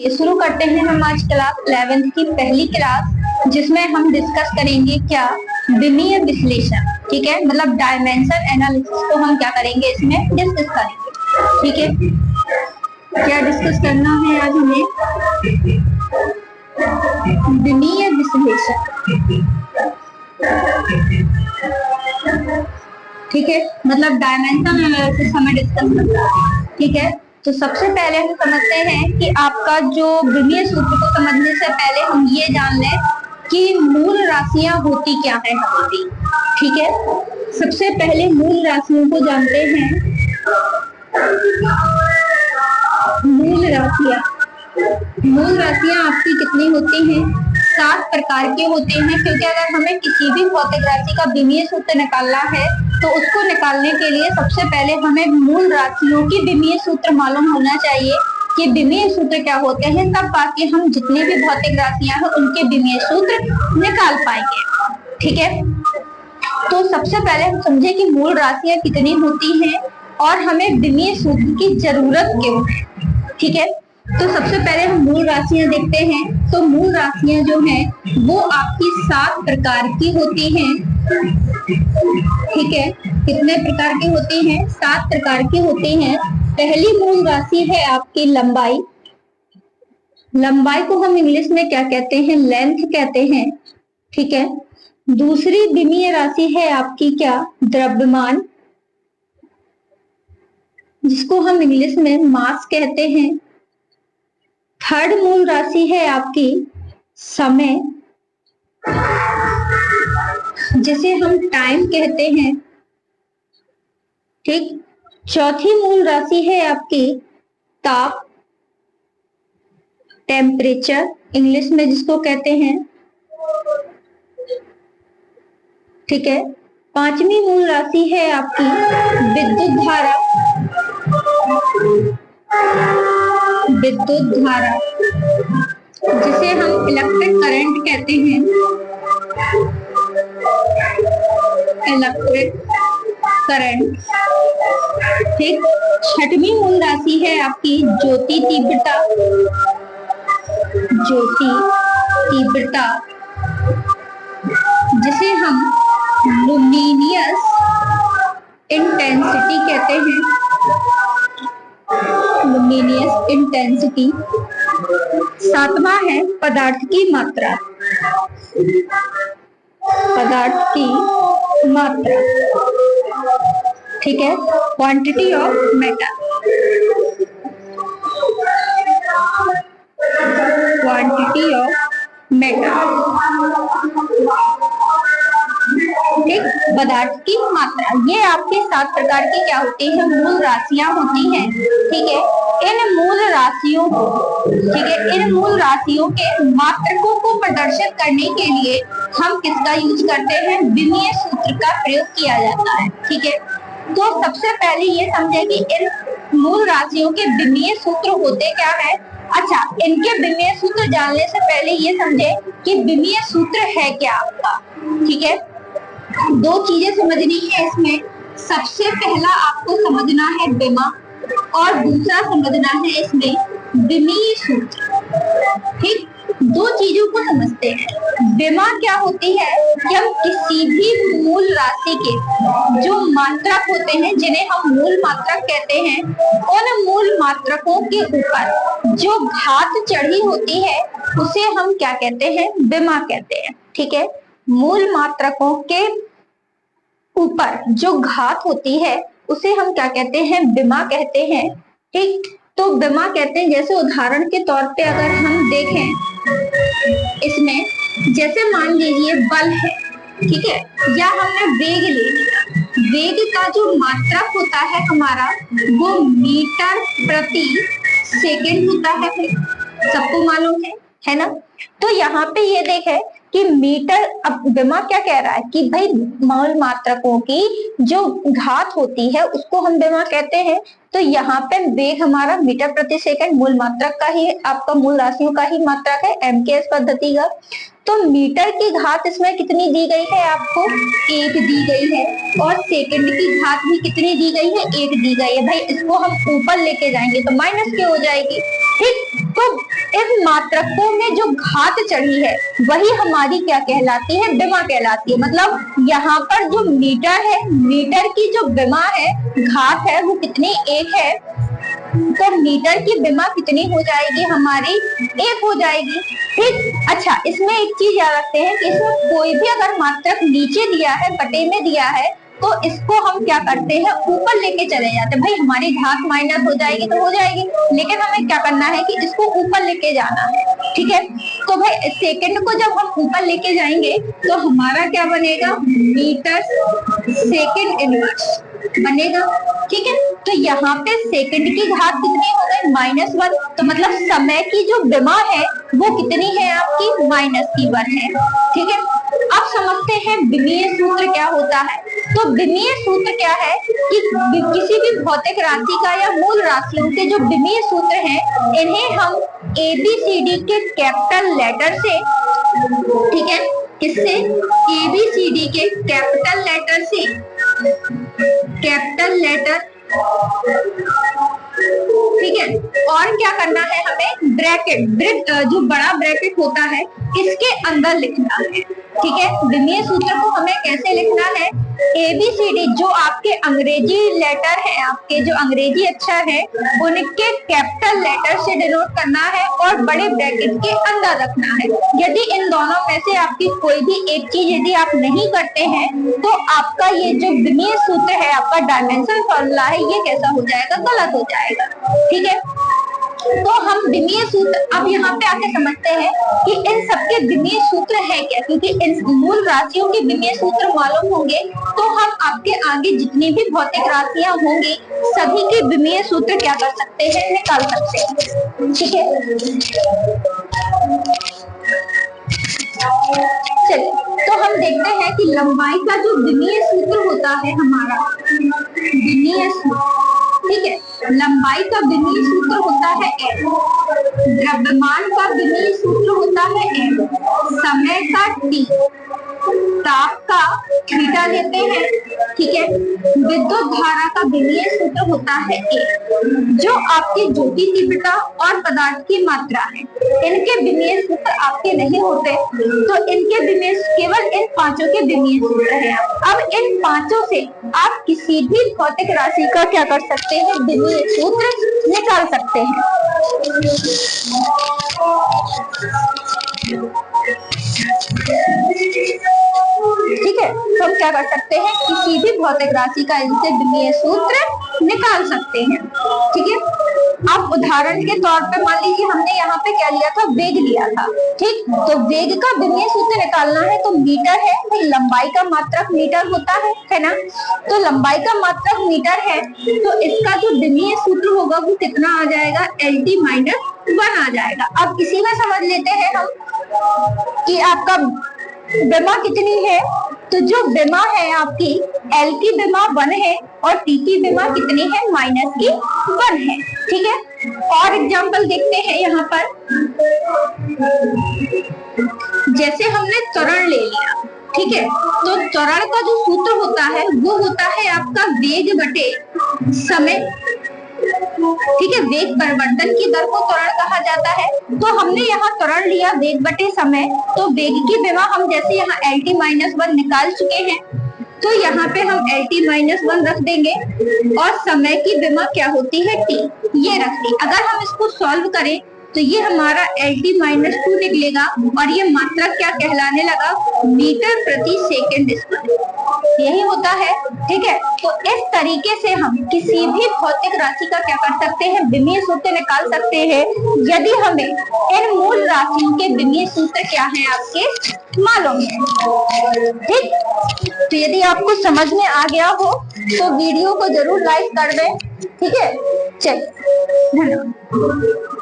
शुरू करते हैं हम आज क्लास 11th की पहली क्लास, जिसमें हम डिस्कस करेंगे क्या विमीय विश्लेषण। ठीक है, मतलब डायमेंशन एनालिसिस को हम क्या करेंगे, इसमें डिस्कस करेंगे। ठीक है, क्या डिस्कस करना है आज हमें, विमीय विश्लेषण। ठीक है, मतलब डायमेंशन एनालिसिस हमें डिस्कस करना है। ठीक है, तो सबसे पहले हम समझते हैं कि आपका जो विमीय सूत्र को समझने से पहले हम ये जान लें कि मूल राशियां होती क्या है हमारी। ठीक है, सबसे पहले मूल राशियों को जानते हैं। मूल राशियां आपकी कितनी होती हैं? 7 प्रकार के होते हैं, क्योंकि अगर हमें किसी भी भौतिक राशि का विमीय सूत्र निकालना है तो उसको निकालने के लिए सबसे पहले हमें मूल राशियों की विमीय सूत्र मालूम होना चाहिए कि विमीय सूत्र क्या होते हैं, तब बाकी हम जितनी भी भौतिक राशियां हैं उनके विमीय सूत्र निकाल पाएंगे। ठीक है, तो सबसे पहले हम समझे कि मूल राशियां कितनी होती हैं और हमें विमीय सूत्र की जरूरत क्यों है। ठीक है, तो सबसे पहले हम मूल राशियां देखते हैं। तो मूल राशियां जो हैं वो आपकी 7 प्रकार की होती हैं। ठीक है, कितने प्रकार की होती हैं? 7 प्रकार की होती हैं। पहली मूल राशि है आपकी लंबाई। लंबाई को हम इंग्लिश में क्या कहते हैं? लेंथ कहते हैं। ठीक है, दूसरी विमीय राशि है आपकी क्या? द्रव्यमान, जिसको हम इंग्लिश में मास कहते हैं। थर्ड मूल राशि है आपकी समय, जिसे हम टाइम कहते हैं। ठीक, चौथी मूल राशि है आपकी ताप, टेम्परेचर इंग्लिश में जिसको कहते हैं। ठीक है, पांचवी मूल राशि है आपकी विद्युत धारा। विद्युत धारा, जिसे हम इलेक्ट्रिक करंट कहते हैं। Electric current. ठीक, छठवीं मूल राशि है आपकी ज्योति तीव्रता। ज्योति तीव्रता, जिसे हम लुमिनियस इंटेंसिटी कहते हैं। Luminous intensity. सातवां है पदार्थ की मात्रा। पदार्थ की मात्रा। ठीक है, quantity of matter. Quantity of matter. ठीक, पदार्थ की मात्रा। ये आपके 7 प्रकार की क्या होती है? मूल राशियां होती हैं। ठीक है, इन मूल राशियों को, ठीक है, इन मूल राशियों के मात्रकों को प्रदर्शित करने के लिए हम किसका यूज करते हैं? विमीय सूत्र का प्रयोग किया जाता है। ठीक है, तो सबसे पहले ये समझे कि इन मूल राशियों के विमीय सूत्र होते क्या है। अच्छा, इनके विमीय सूत्र जानने से पहले ये समझे कि विमीय सूत्र है क्या आपका। ठीक है, 2 चीजें समझनी है इसमें। सबसे पहला आपको समझना है विमा, और दूसरा समझना है इसमें विमीय सूत्र। ठीक, 2 चीजों को समझते हैं। विमा क्या होती है कि हम किसी भी मूल राशि के जो मात्रक होते हैं, जिन्हें हम मूल मात्रक कहते हैं, उन मूल मात्रकों के ऊपर जो घात चढ़ी होती है उसे हम क्या कहते हैं? विमा कहते हैं। ठीक है, मूल मात्रकों के ऊपर जो घात होती है उसे हम क्या कहते हैं? विमा कहते हैं। ठीक, तो विमा कहते हैं, जैसे उदाहरण के तौर पे अगर हम देखें इसमें, जैसे मान लीजिए बल है, ठीक है, या हमने वेग ले लिया। वेग का जो मात्रक होता है हमारा, वो मीटर प्रति सेकेंड होता है। सबको मालूम है ना? तो यहाँ पे ये देखे कि मीटर, अब विमा क्या कह रहा है कि भाई मूल मात्रकों की जो घात होती है उसको हम विमा कहते हैं। तो यहाँ पे वेग हमारा मीटर प्रति सेकंड मूल मात्रक का ही, आपका मूल राशियों का ही मात्रक है, एमकेएस पद्धति का। तो मीटर की घात इसमें कितनी दी गई है आपको? 1 दी गई है, और सेकंड की घात भी कितनी दी गई है? 1 दी गई है। भाई इसको हम ऊपर लेके जाएंगे तो माइनस के हो जाएगी। ठीक, तो मात्रकों में जो घात चढ़ी है वही हमारी क्या कहलाती है, विमा कहलाती है। मतलब यहाँ पर जो मीटर है, मीटर की जो विमा है, घात है, वो कितनी, 1 है, तो मीटर की विमा कितनी हो जाएगी हमारी, 1 हो जाएगी। ठीक, अच्छा इसमें एक चीज याद रखते हैं कि इसमें कोई भी अगर मात्रक नीचे दिया है, बटे में दिया है, तो इसको हम क्या करते हैं, ऊपर लेके चले जाते हैं। भाई हमारी घात माइनस हो जाएगी तो हो जाएगी, लेकिन हमें क्या करना है कि इसको ऊपर लेके जाना है। ठीक है, तो भाई सेकंड को जब हम ऊपर लेके जाएंगे तो हमारा क्या बनेगा, मीटर सेकंड इनवर्स बनेगा। ठीक है, तो यहाँ पे सेकंड की घात कितनी हो गई, -1, तो मतलब समय की जो विमा है वो कितनी है आपकी, -1 है। ठीक है, अब समझते हैं विमीय सूत्र क्या होता है। तो विमीय सूत्र क्या है कि किसी भी भौतिक राशि का या मूल राशियों के जो विमीय सूत्र हैं, इन्हें हम ABCD के कैपिटल लेटर से, ठीक है, किससे, ABCD के कैपिटल लेटर से, कैपिटल लेटर, ठीक है, और क्या करना है हमें, ब्रैकेट, जो बड़ा ब्रैकेट होता है इसके अंदर लिखना है। ठीक है, विमीय सूत्र को हमें कैसे लिखना है, ABCD जो आपके अंग्रेजी लेटर है, आपके जो अंग्रेजी अक्षर है, उनके कैपिटल लेटर से डिनोट करना है और बड़े ब्रैकेट के अंदर रखना है। यदि इन दोनों में से आपकी कोई भी एक चीज यदि आप नहीं करते हैं तो आपका ये जो विमीय सूत्र है, आपका डायमेंशन फॉर्मूला है, ये कैसा हो जाएगा, गलत हो जाएगा। ठीक है, तो हम विमीय सूत्र अब यहाँ पे आके समझते हैं कि इन सबके विमीय सूत्र है क्या, क्योंकि इन मूल राशियों के विमीय सूत्र मालूम होंगे तो हम आपके आगे जितनी भी भौतिक राशियां होंगी सभी के विमीय सूत्र क्या कर सकते हैं, निकाल सकते हैं। ठीक है, चलिए तो हम देखते हैं कि लंबाई का जो विमीय सूत्र होता है हमारा, विमीय सूत्र, ठीक है, लंबाई का विमीय सूत्र होता है m, द्रव्यमान का विमीय सूत्र होता है m, समय का t, ताप का थीटा लेते हैं। ठीक है, विद्युत धारा का विमीय सूत्र होता है A, जो आपकी ज्योति तीव्रता और पदार्थ की मात्रा है। इनके विमीय सूत्र आपके नहीं होते, तो इनके विमीय केवल इन पांचों के विमीय सूत्र हैं। अब इन पांचों से आप किसी भी भौतिक राशि का क्या कर सकते हैं, विमीय सूत्र निकाल सकते हैं। ठीक है, तो हम क्या कर सकते हैं, किसी भी भौतिक राशि का इनसे विमीय सूत्र निकाल सकते हैं। ठीक है, अब उदाहरण के तौर पे मान लीजिए हमने यहाँ पे क्या लिया था, वेग लिया था। ठीक, तो वेग का विमीय सूत्र निकालना है तो मीटर है, भाई लंबाई का मात्रक मीटर होता है ना, तो लंबाई का मात्रक मीटर है तो इसका जो विमीय सूत्र होगा वो कितना आ जाएगा, LT-1 आ जाएगा। अब इसी में समझ लेते हैं हम कि आपका विमा कितनी है, तो जो विमा है आपकी L की विमा 1 है और T की विमा कितनी है, -1 है। ठीक है, और एग्जांपल देखते हैं यहाँ पर, जैसे हमने त्वरण ले लिया। ठीक है, तो त्वरण का जो सूत्र होता है वो होता है आपका वेग बटे समय। ठीक है, वेग परिवर्तन की दर को त्वरण कहा जाता है। तो हमने यहाँ त्वरण लिया वेग बटे समय, तो वेग की विमा हम जैसे यहाँ LT-1 निकाल चुके हैं, तो यहाँ पे हम LT-1 रख देंगे और समय की विमा क्या होती है, T, ये रख दी। अगर हम इसको सॉल्व करें तो ये हमारा LT-2 निकलेगा और ये मात्रा क्या कहलाने लगा, मीटर प्रति सेकंड स्क्वायर, यही होता है। ठीक है, तो इस तरीके से हम किसी भी भौतिक राशि का क्या कर सकते हैं, विमीय सूत्र निकाल सकते हैं, यदि हमें इन मूल राशियों के विमीय सूत्र क्या है आपके मालूम है। ठीक, तो यदि आपको समझ में आ गया हो तो वीडियो को जरूर लाइक कर दें। ठीक है, चलिए, धन्यवाद।